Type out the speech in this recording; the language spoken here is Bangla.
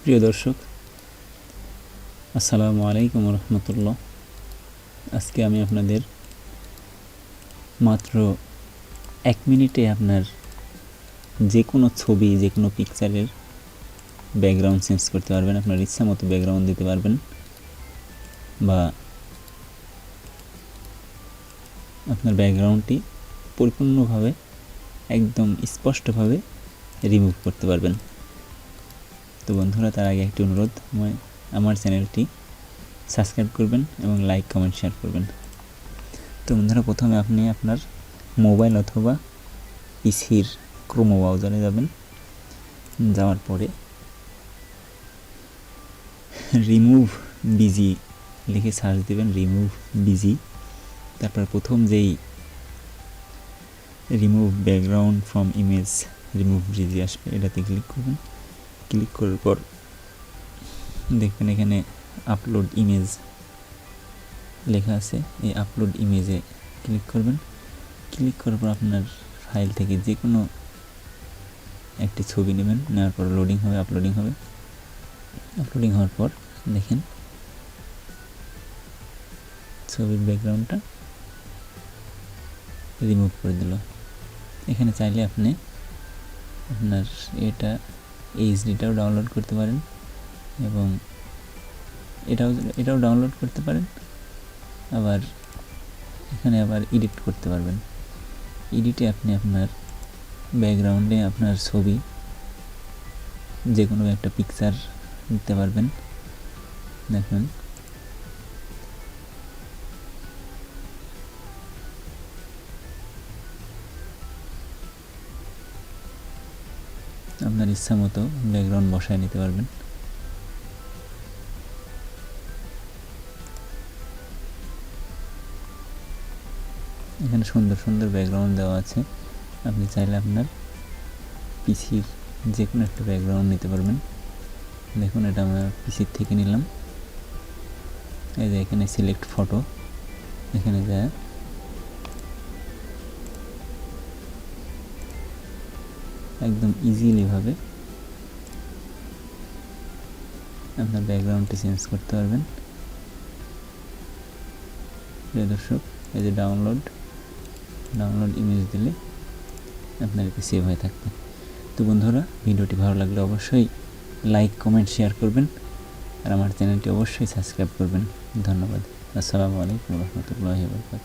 প্রিয় দর্শক, আসসালামু আলাইকুম রহমতুল্লাহ। আজকে আমি আপনাদের মাত্র 1 মিনিটে আপনার যে কোনো ছবি, যে কোনো পিকচারের ব্যাকগ্রাউন্ড চেঞ্জ করতে পারবেন। আপনার ইচ্ছা মতো ব্যাকগ্রাউন্ড দিতে পারবেন বা আপনার ব্যাকগ্রাউন্ডটি পরিপূর্ণভাবে একদম স্পষ্টভাবে রিমুভ করতে পারবেন। তো বন্ধুরা, তার আগে একটি অনুরোধ, আমার চ্যানেলটি সাবস্ক্রাইব করবেন এবং লাইক, কমেন্ট, শেয়ার করবেন। তো বন্ধুরা, প্রথমে আপনি আপনার মোবাইল অথবা পিসির ক্রোম ব্রাউজারে যাবেন। যাওয়ার পরে রিমুভ বিজি লিখে সার্চ দেবেন, রিমুভ বিজি। তারপর প্রথম যেই remove background from image remove busy আসবে, এটাতে ক্লিক করবেন। ক্লিক করার পর দেখবেন এখানে আপলোড ইমেজ লেখা আছে। এই আপলোড ইমেজে ক্লিক করবেন। ক্লিক করার পর আপনার ফাইল থেকে যে কোনো একটি ছবি নেবেন। নেওয়ার পর লোডিং হবে, আপলোডিং হবে। আপলোডিং হওয়ার পর দেখেন ছবির ব্যাকগ্রাউন্ডটা রিমুভ করে দিল। এখানে চাইলে আপনি আপনার এইচডিটাও ডাউনলোড করতে পারেন এবং এটাও ডাউনলোড করতে পারেন। আবার এখানে এডিট করতে পারবেন। এডিটে আপনি আপনার ব্যাকগ্রাউন্ডে আপনার ছবি, যে কোনো একটা পিকচার দিতে পারবেন। দেখুন আপনার ইচ্ছা মতো ব্যাকগ্রাউন্ড বসায় নিতে পারবেন। এখানে সুন্দর সুন্দর ব্যাকগ্রাউন্ড দেওয়া আছে। আপনি চাইলে আপনার পিসির যে কোনো একটা ব্যাকগ্রাউন্ড নিতে পারবেন। দেখুন, এটা আমার পিসির থেকে নিলাম। এই যে এখানে সিলেক্ট ফটো, এখানে যায় একদম ইজিলিভাবে আপনার ব্যাকগ্রাউন্ডটি চেঞ্জ করতে পারবেন। প্রিয় দর্শক, এই যে ডাউনলোড ইমেজ দিলে আপনার এতে সেভ হয়ে থাকবে। তো বন্ধুরা, ভিডিওটি ভালো লাগলে অবশ্যই লাইক, কমেন্ট, শেয়ার করবেন আর আমার চ্যানেলটি অবশ্যই সাবস্ক্রাইব করবেন। ধন্যবাদ। আসসালামু আলাইকুম রহমতুল্লাহি ওয়া বারাকাতুহু।